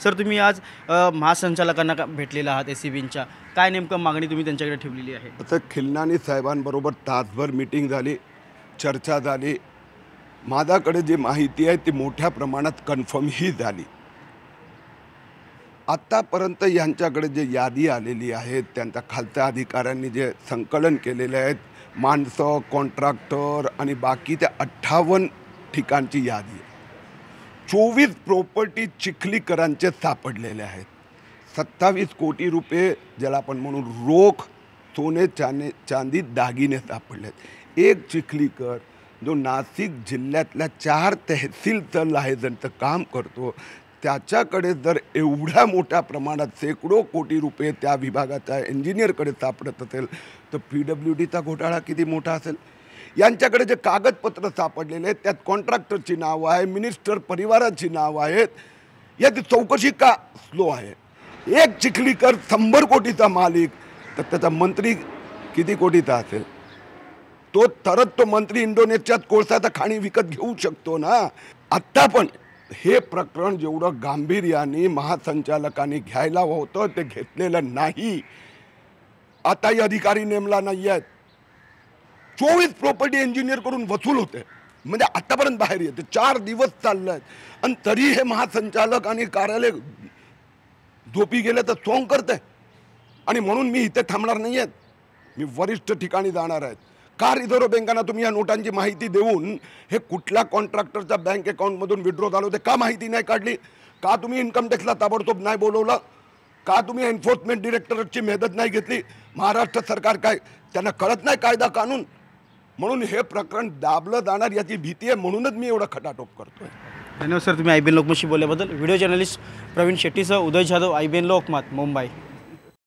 Sir तुम्ही आज महासंचालकांना भेटलेला आहात एसीबींच्या, काय नेमकं मागणी तुम्ही त्यांच्याकडे ठेवलेली आहे? आता खिलनानी साहेबांबरोबर तासभर मीटिंग झाली, चर्चा झाली. माझ्याकडे जी माहिती आहे ती मोठ्या प्रमाणात कन्फर्मही झाली. आत्तापर्यंत यांच्याकडे जे यादी आलेली आहे त्यांच्या खालच्या अधिकाऱ्यांनी जे संकलन केलेले आहेत, माणसं, कॉन्ट्रॅक्टर आणि बाकी त्या 58 ठिकाणची यादी आहे. 24 प्रॉपर्टी चिखलीकरांचे सापडलेले आहेत. 27 कोटी रुपये ज्याला आपण म्हणून रोख, सोने, चांदी, दागिने सापडलेत. एक चिखलीकर जो नाशिक जिल्ह्यातल्या 4 तहसीलचं लाहेजनचं काम करतो, त्याच्याकडे जर एवढ्या मोठ्या प्रमाणात शेकडो कोटी रुपये त्या विभागाच्या इंजिनियरकडे सापडत असेल तर PWDचा घोटाळा किती मोठा असेल. यांच्याकडे जे कागदपत्र सापडलेले आहेत त्यात कॉन्ट्रॅक्टरची नावं आहे, मिनिस्टर परिवाराची नावं आहेत. याची चौकशी का स्लो आहे? एक चिखलीकर 100 कोटीचा मालिक तर त्याचा मंत्री किती कोटीचा असेल? तो मंत्री इंडोनेशियात कोळसाचा खाणी विकत घेऊ शकतो ना. आत्ता पण हे प्रकरण जेवढं गांभीर्याने महासंचालकांनी घ्यायला होतं ते घेतलेलं नाही. आताही अधिकारी नेमला नाही आहेत. 24 प्रॉपर्टी इंजिनियर करून वसूल होते म्हणजे आतापर्यंत बाहेर येते. 4 दिवस चालले आहेत आणि तरी हे महासंचालक आणि कार्यालय झोपी गेले तर सोंग करते. आणि म्हणून मी इथे थांबणार नाही आहेत, मी वरिष्ठ ठिकाणी जाणार आहेत. का रिझर्व्ह बँकांना तुम्ही या नोटांची माहिती देऊन हे कुठल्या कॉन्ट्रॅक्टरच्या बँक अकाउंटमधून विड्रॉ झालं होते का माहिती नाही काढली? का तुम्ही इन्कम टॅक्सला ताबडतोब नाही बोलवलं? का तुम्ही एन्फोर्समेंट डिरेक्टरेटची मदत नाही घेतली? महाराष्ट्र सरकार काय त्यांना कळत नाही कायदा कानून? म्हणून हे प्रकरण दाबलं जाणार याची भीती आहे, म्हणूनच मी एवढा खटाटोप करतोय. धन्यवाद सर, तुम्ही IBN लोकमतशी बोलल्याबद्दल. व्हिडिओ जर्नलिस्ट प्रवीण शेट्टीसह उदय जाधव, IBN लोकमत, मुंबई.